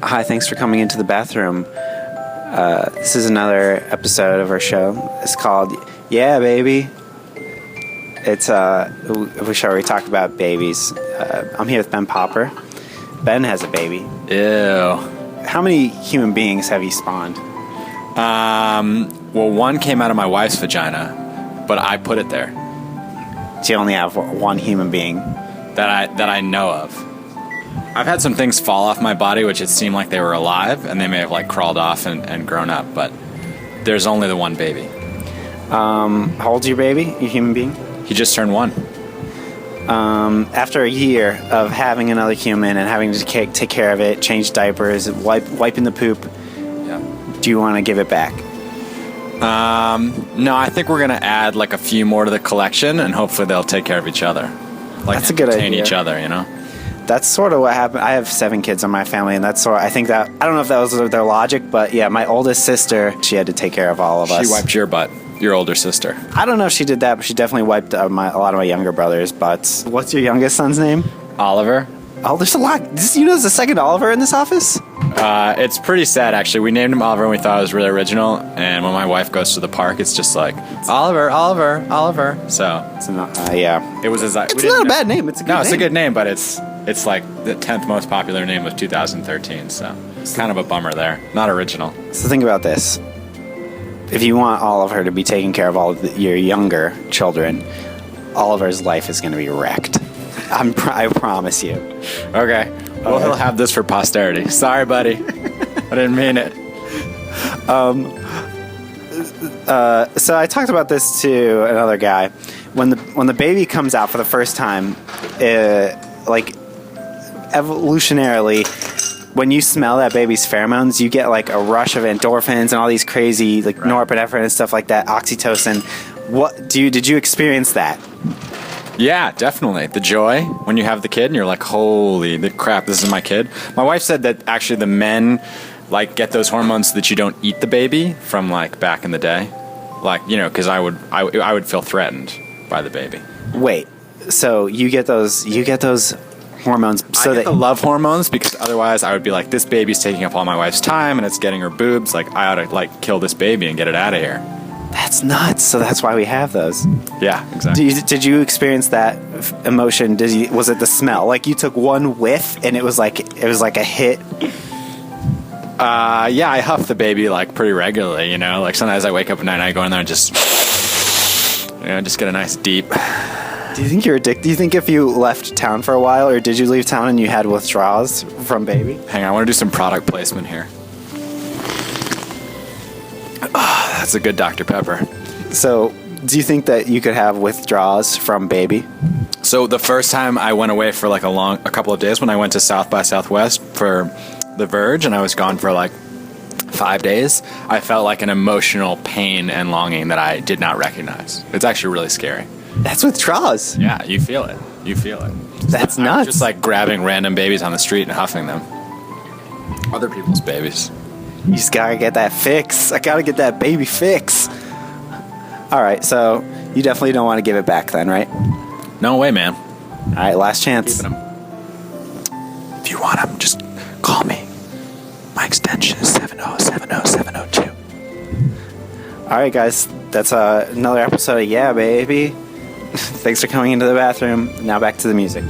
Hi, thanks for coming into the bathroom. This is another episode of our show. It's called Yeah, Baby. It's a show where we talk about babies. I'm here with Ben Popper. Ben has a baby. Ew. How many human beings have you spawned? Well, one came out of my wife's vagina, but I put it there. So you only have one human being that I know of. I've had some things fall off my body, which it seemed like they were alive, and they may have crawled off and grown up, but there's only the one baby. How old's your baby, your human being? He just turned 1. After a year of having another human and having to take care of it, change diapers, wiping the poop, Yeah. do you want to give it back? No, I think we're gonna add a few more to the collection, and hopefully they'll take care of each other. That's a good entertain idea. each other, you know. That's sort of what happened. I have 7 kids in my family, and that's I think that, I don't know if that was their logic, but yeah, my oldest sister, she had to take care of all of us. She wiped your butt, your older sister. I don't know if she did that, but she definitely wiped a lot of my younger brothers' butts. What's your youngest son's name? Oliver. Oh, there's a lot. You know there's a second Oliver in this office? It's pretty sad, actually. We named him Oliver and we thought it was really original, and when my wife goes to the park, it's just Oliver, Oliver, Oliver. So, yeah. it was It's not a bad name. It's a good name. No, it's a good name, but it's the 10th most popular name of 2013, so it's kind of a bummer there. Not original. So think about this. If you want Oliver to be taking care of all of your younger children, Oliver's life is going to be wrecked. I promise you. Okay. Well, he'll have this for posterity. Sorry, buddy. I didn't mean it. So I talked about this to another guy. When the baby comes out for the first time, evolutionarily, when you smell that baby's pheromones, you get a rush of endorphins and all these crazy norepinephrine and stuff like that, oxytocin. Did you experience that? Yeah, definitely. The joy when you have the kid and you're like, holy crap, this is my kid. My wife said that actually the men get those hormones so that you don't eat the baby from back in the day. Because I would feel threatened by the baby. Wait, so you get those hormones so I get that the love hormones, because otherwise I would be this baby's taking up all my wife's time and it's getting her boobs. I ought to kill this baby and get it out of here. That's nuts. So that's why we have those. Yeah, exactly. Did you experience that emotion? Was it the smell? You took one whiff and it was like a hit. Yeah, I huff the baby pretty regularly. Sometimes I wake up at night and I go in there and just get a nice deep. Do you think you're addicted? Do you think if you left town for a while, or did you leave town and you had withdrawals from baby? Hang on, I want to do some product placement here. Oh, that's a good Dr. Pepper. So, do you think that you could have withdrawals from baby? So the first time I went away for a couple of days, when I went to South by Southwest for The Verge, and I was gone for 5 days, I felt an emotional pain and longing that I did not recognize. It's actually really scary. That's withdrawals. Yeah, you feel it. That's nuts. Just grabbing random babies on the street and huffing them. Other people's babies. You just gotta get that fix. I gotta get that baby fix. All right, so you definitely don't want to give it back then, right? No way, man. All right, last chance. Keeping them. If you want them, just call me. My extension is 7070702. All right, guys, that's another episode of Yeah, Baby. Thanks for coming into the bathroom. Now back to the music.